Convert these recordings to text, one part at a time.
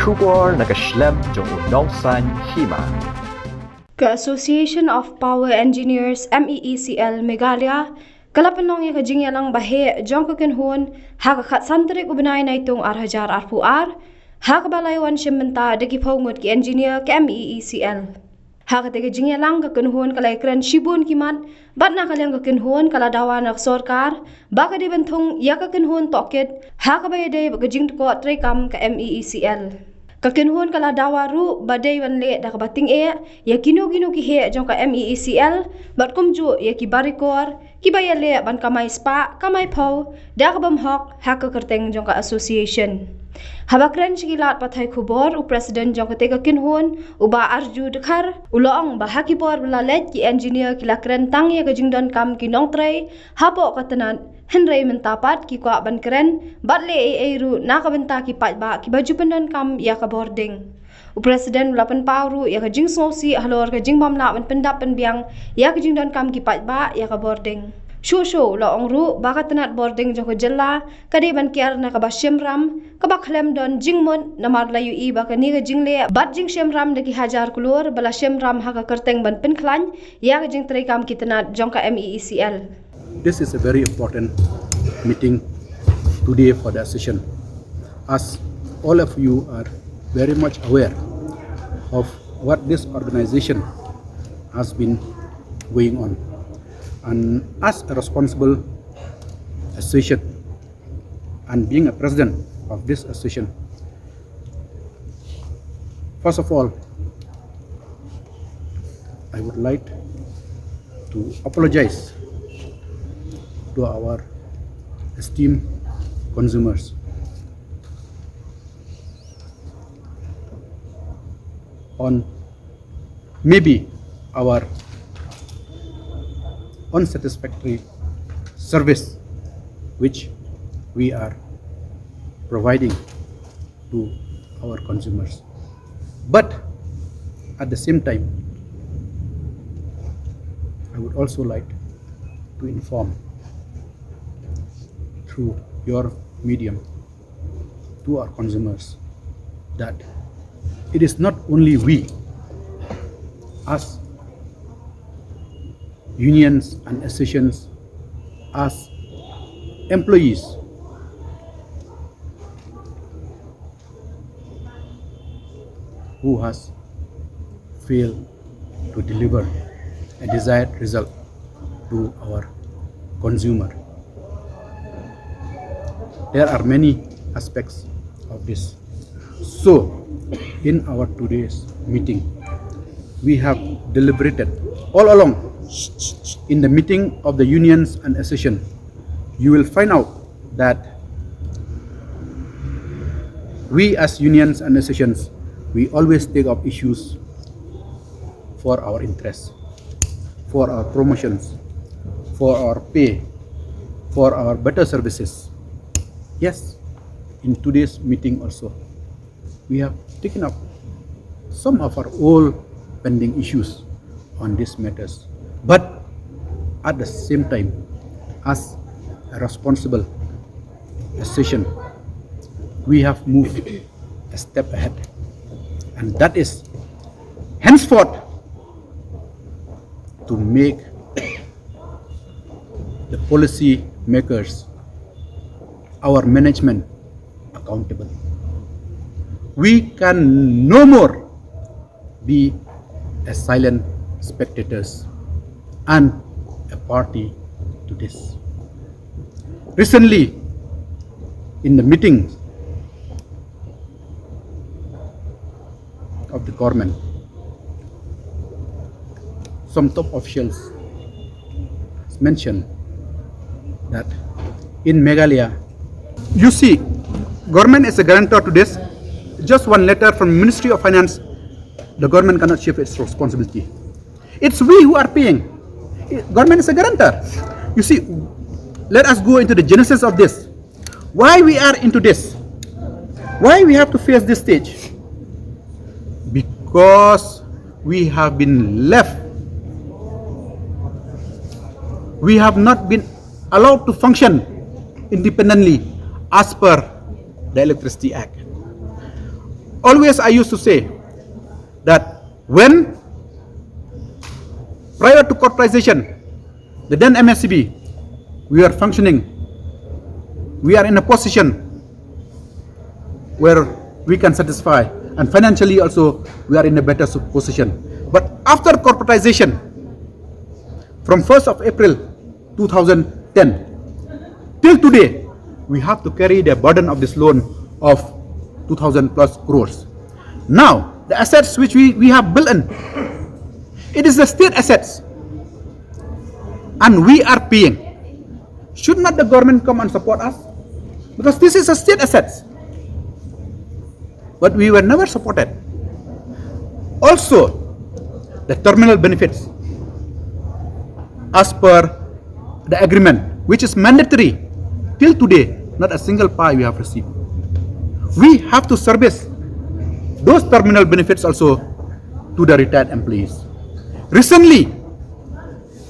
Shubor nakaslem jong unongsan Hima. Ka-Association of Power Engineers MEECL Meghalaya kalapanong ya kajingya lang bahe jong kakenhon ha kakhat santrik ubnay na itong arhajar arpuar ha kabalaywan siyementa dagi paungot ki engineer ka MEECL. Hakate kajingya lang kakenhon kalay kren shibun kimat bat na kalyang kakenhon kaladawa nak sorkar baka di bentong ya kakenhon toket ha kabayade bagajing ko trekam ka MEECL. Kakenhon kaladawa ru badai wanle da kabating ya gino ki he jong ka MEECL bat kumju ya ki barikor ki bayale ban kamay spa kamay pau da kabam hok ha ka kerteng jong ka association. Habakren sigilat patay kubor u president jong katega kinhon uba Arju dekhar ulong bahaki por belalet ki engineer kilakren tang ya ka Jingdonkam ki nongtray hapo katanan henrei mentapat ki kwa ban keren batle ru nakabenta ki Paidbah ki baju Jingdonkam ya ka Bording. U president ulapan pauru ya ka Sngewsih Halor ka Jingbymlah ban pendap Pynbiang ya ka Jingdonkam ki Paidbah ya ka Bording. Shushu la ongru baka tenat Bording jong jella kadi ban kiar na kaba shemram kaba khlem don jingmon na marlayu i baka ni ga jingle bat jing shemram deki hajar kulur bala shemram ha ka kerteng ban penklan ya ga jing trekam kitenat jong ka MEECL. This is a very important meeting today for the session, as all of you are very much aware of what this organization has been going on. And as a responsible association and being a president of this association, first of all, I would like to apologize to our esteemed consumers on maybe our unsatisfactory service which we are providing to our consumers. But at the same time, I would also like to inform through your medium to our consumers that it is not only we as unions and associations, as employees, who has failed to deliver a desired result to our consumer. There are many aspects of this. So, in our today's meeting, we have deliberated all along. In the meeting of the unions and association, you will find out that we as unions and associations, we always take up issues for our interests, for our promotions, for our pay, for our better services. Yes, in today's meeting also, we have taken up some of our old pending issues on these matters. But at the same time, as a responsible association, we have moved a step ahead, and that is henceforth to make the policy makers, our management, accountable. We can no more be as silent spectators and a party to this. Recently, in the meeting of the government, some top officials mentioned that in Meghalaya, you see, government is a guarantor to this. Just one letter from Ministry of Finance, the government cannot shift its responsibility. It's we who are paying. Government is a guarantor. You see, let us go into the genesis of this. Why we are into this? Why we have to face this stage? Because we have been left. We have not been allowed to function independently as per the Electricity Act. always I used to say that when prior to corporatization, the then MSCB, we are functioning, we are in a position where we can satisfy, and financially also we are in a better position. But after corporatization, from 1st of April 2010 till today, we have to carry the burden of this loan of 2,000 plus crores. Now, the assets which we have built in, it is the state assets, and we are paying. Should not the government come and support us? Because this is a state assets. But we were never supported. Also, the terminal benefits, as per the agreement, which is mandatory, till today, not a single pie we have received. We have to service those terminal benefits also to the retired employees. Recently,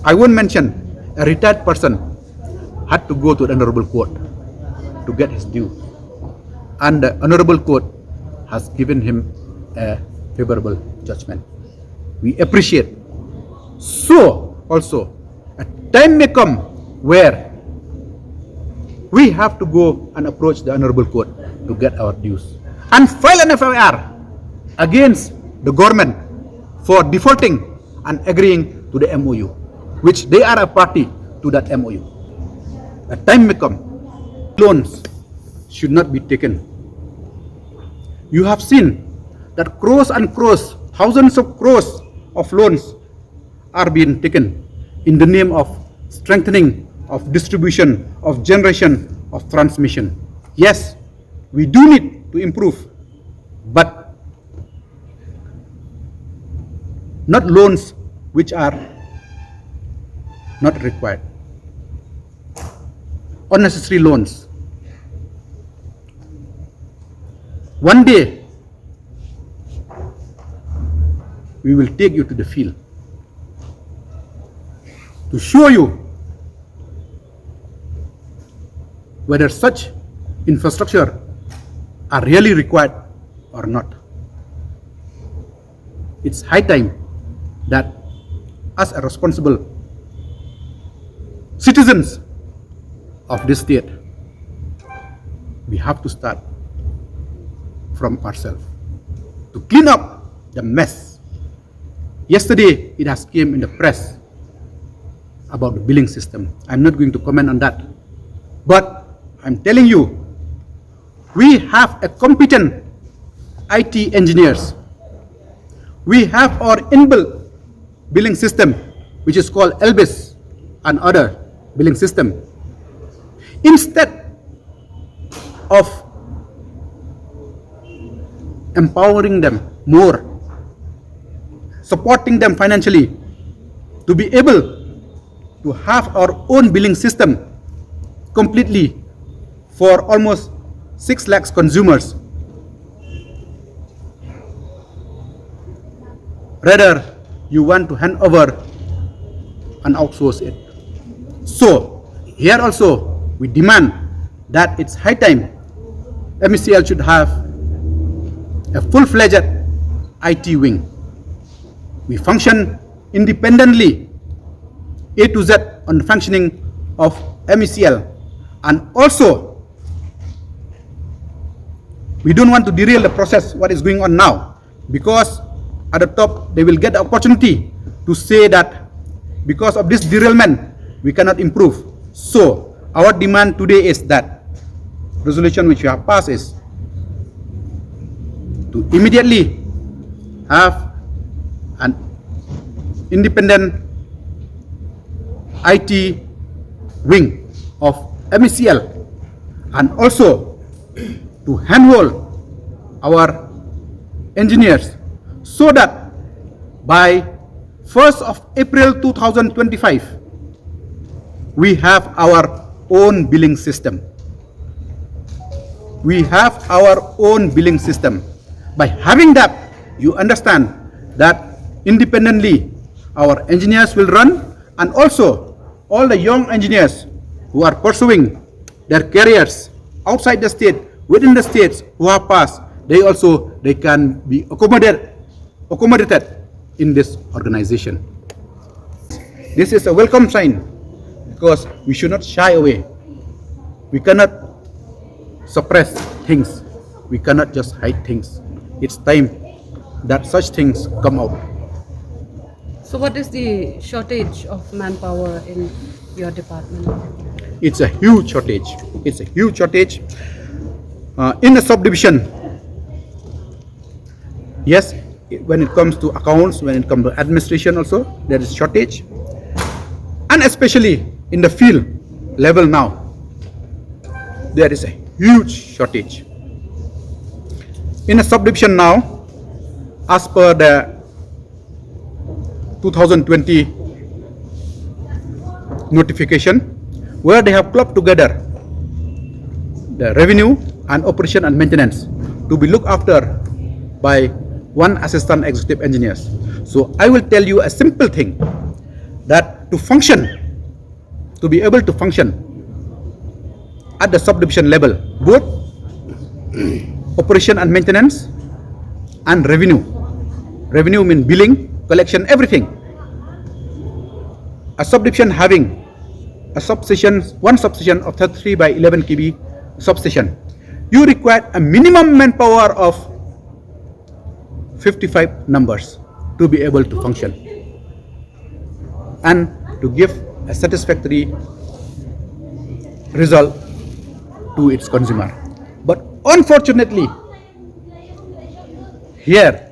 I won't mention, a retired person had to go to the honorable court to get his due, and the honorable court has given him a favorable judgment. We appreciate. So also, a time may come where we have to go and approach the honorable court to get our dues and file an FIR against the government for defaulting and agreeing to the MOU, which they are a party to that MOU. A time may come, loans should not be taken. You have seen that crores and crores, thousands of crores of loans are being taken in the name of strengthening, of distribution, of generation, of transmission. Yes, we do need to improve, but not loans which are not required. Unnecessary loans. One day, we will take you to the field to show you whether such infrastructure are really required or not. It's high time that as a responsible citizens of this state, we have to start from ourselves to clean up the mess. Yesterday, it has came in the press about the billing system. I'm not going to comment on that. But I'm telling you, we have a competent IT engineers. We have our inbuilt billing system, which is called ELBIS and other billing system. Instead of empowering them more, supporting them financially to be able to have our own billing system completely for almost 6 lakhs consumers, rather you want to hand over and outsource it. So here also we demand that it's high time MECL should have a full-fledged IT wing. We function independently, A to Z, on the functioning of MECL, and also we don't want to derail the process what is going on now, because at the top they will get the opportunity to say that because of this derailment we cannot improve. So our demand today is that resolution which we have passed is to immediately have an independent IT wing of MECL, and also to handhold our engineers so that by 1st of April 2025 we have our own billing system. We have our own billing system. By having that, you understand that independently our engineers will run, and also all the young engineers who are pursuing their careers outside the state, within the states, who have passed, they can be accommodated in this organization. This is a welcome sign because we should not shy away. We cannot suppress things. We cannot just hide things. It's time that such things come out. So what is the shortage of manpower in your department? It's a huge shortage. It's a huge shortage. In the subdivision, yes, when it comes to accounts, when it comes to administration also, there is shortage. And especially in the field level now, there is a huge shortage. In a subdivision now, as per the 2020 notification, where they have clubbed together the revenue and operation and maintenance to be looked after by one assistant executive engineers. So I will tell you a simple thing, that to function, to be able to function at the subdivision level, both operation and maintenance and revenue mean billing, collection, everything. A subdivision having a substation, one substation of 33 by 11 kV substation, you require a minimum manpower of 55 numbers to be able to function and to give a satisfactory result to its consumer. But unfortunately, here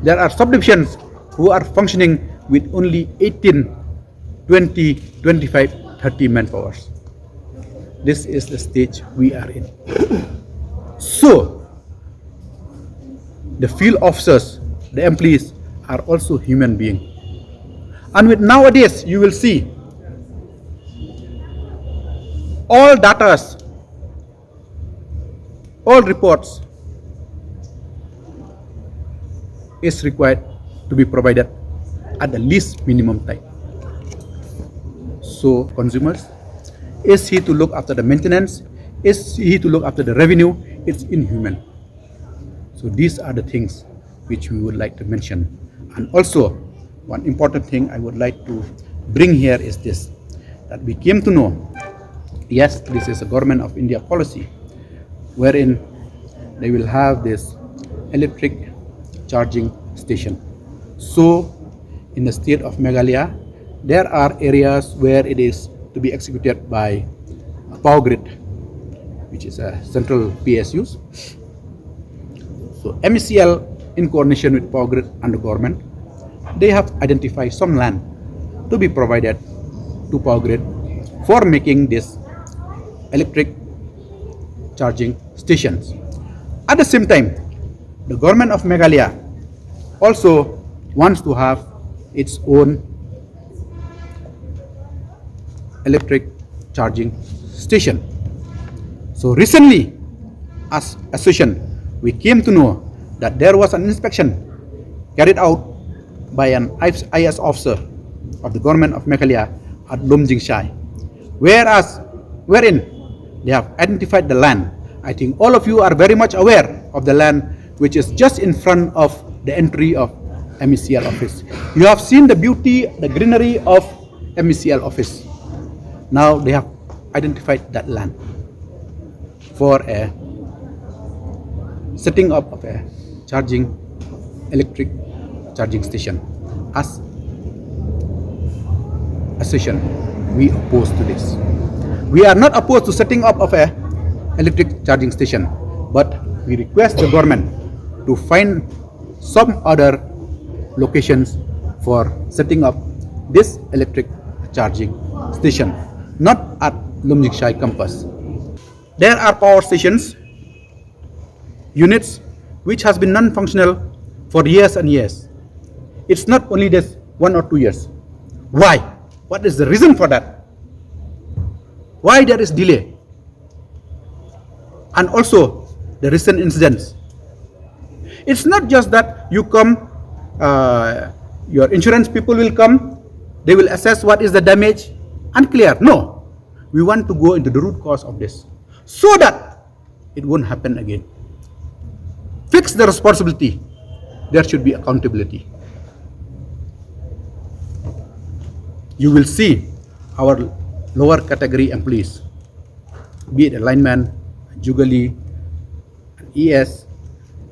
there are subdivisions who are functioning with only 18, 20, 25, 30 manpowers. This is the stage we are in. So, the field officers, the employees are also human beings. And with nowadays, you will see all datas, all reports is required to be provided at the least minimum time. So consumers, is he to look after the maintenance? Is he to look after the revenue? It's inhuman. So these are the things which we would like to mention. And also, one important thing I would like to bring here is this, that we came to know, yes, this is a Government of India policy, wherein they will have this electric charging station. So, in the state of Meghalaya, there are areas where it is to be executed by a power grid, which is a central PSUs. So, MECL, in coordination with power grid and the government, they have identified some land to be provided to power grid for making this electric charging stations. At the same time, the government of Meghalaya also wants to have its own electric charging station. So recently, as association, we came to know that there was an inspection carried out by an IS officer of the government of Meghalaya at Jingbymlah, wherein they have identified the land. I think all of you are very much aware of the land which is just in front of the entry of MECL office. You have seen the beauty, the greenery of MECL office. Now they have identified that land for a setting up of a electric charging station. As association, we oppose to this. We are not opposed to setting up of a electric charging station, but we request the government to find some other locations for setting up this electric charging station, not at Jingbymlah campus. There are power stations, units which has been non-functional for years and years. It's not only this 1 or 2 years. Why? What is the reason for that? Why there is delay? And also the recent incidents. It's not just that you come, your insurance people will come, they will assess what is the damage and clear. No, we want to go into the root cause of this so that it won't happen again. fix the responsibility, there should be accountability. You will see our lower category employees, be it a lineman, a jugalee, an ES,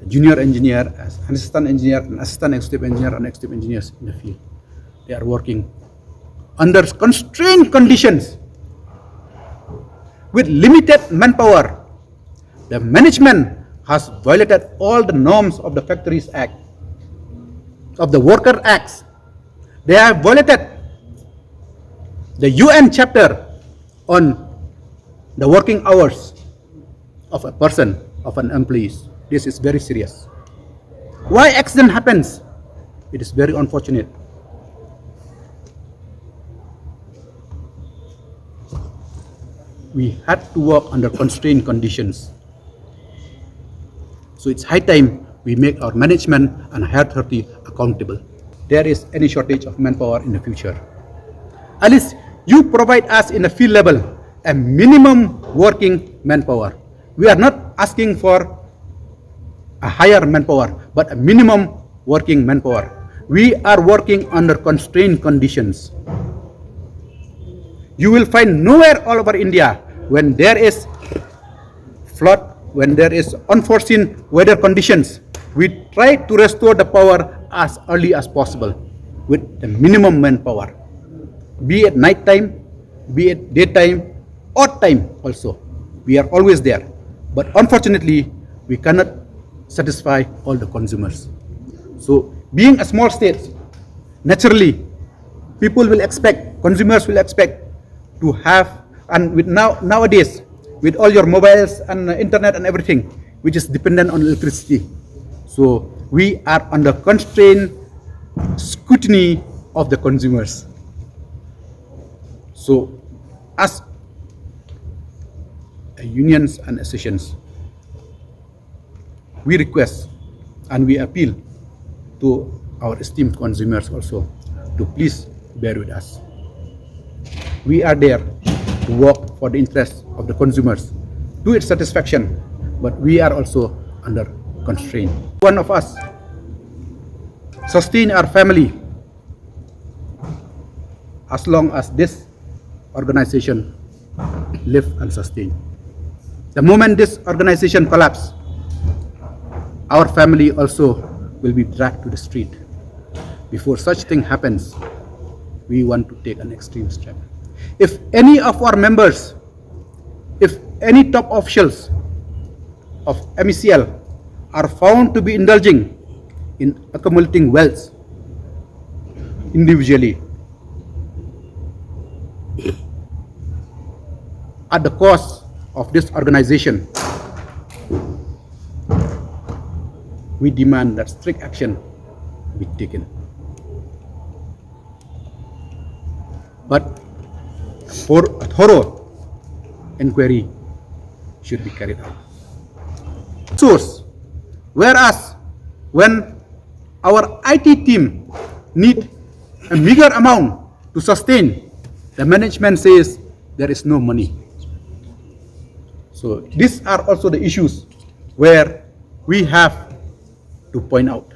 a junior engineer, an assistant engineer, an assistant executive engineer, and executive engineers in the field. They are working under constrained conditions with limited manpower. The management has violated all the norms of the Factories Act, of the Worker Acts. They have violated the UN chapter on the working hours of a person, of an employee. This is very serious. Why accident happens? It is very unfortunate. We had to work under constrained conditions. So it's high time we make our management and higher authority accountable. There is any shortage of manpower in the future. At least you provide us in the field level a minimum working manpower. We are not asking for a higher manpower, but a minimum working manpower. We are working under constrained conditions. You will find nowhere all over India when there is flood, when there is unforeseen weather conditions, we try to restore the power as early as possible with the minimum manpower. Be it night time, be it daytime, odd time also. We are always there. But unfortunately, we cannot satisfy all the consumers. So being a small state, naturally, people will expect, consumers will expect to have, and with nowadays, with all your mobiles and internet and everything, which is dependent on electricity. So we are under constrained scrutiny of the consumers. So as unions and associations, we request and we appeal to our esteemed consumers also to please bear with us. We are there to work for the interests of the consumers to its satisfaction, but we are also under constraint. One of us sustain our family as long as this organization live and sustain. The moment this organization collapses, our family also will be dragged to the street. Before such thing happens, we want to take an extreme step. If any of our members, if any top officials of MECL are found to be indulging in accumulating wealth individually at the cost of this organization, we demand that strict action be taken. But for a thorough inquiry should be carried out. Source, whereas when our IT team need a meager amount to sustain, the management says there is no money. So these are also the issues where we have to point out.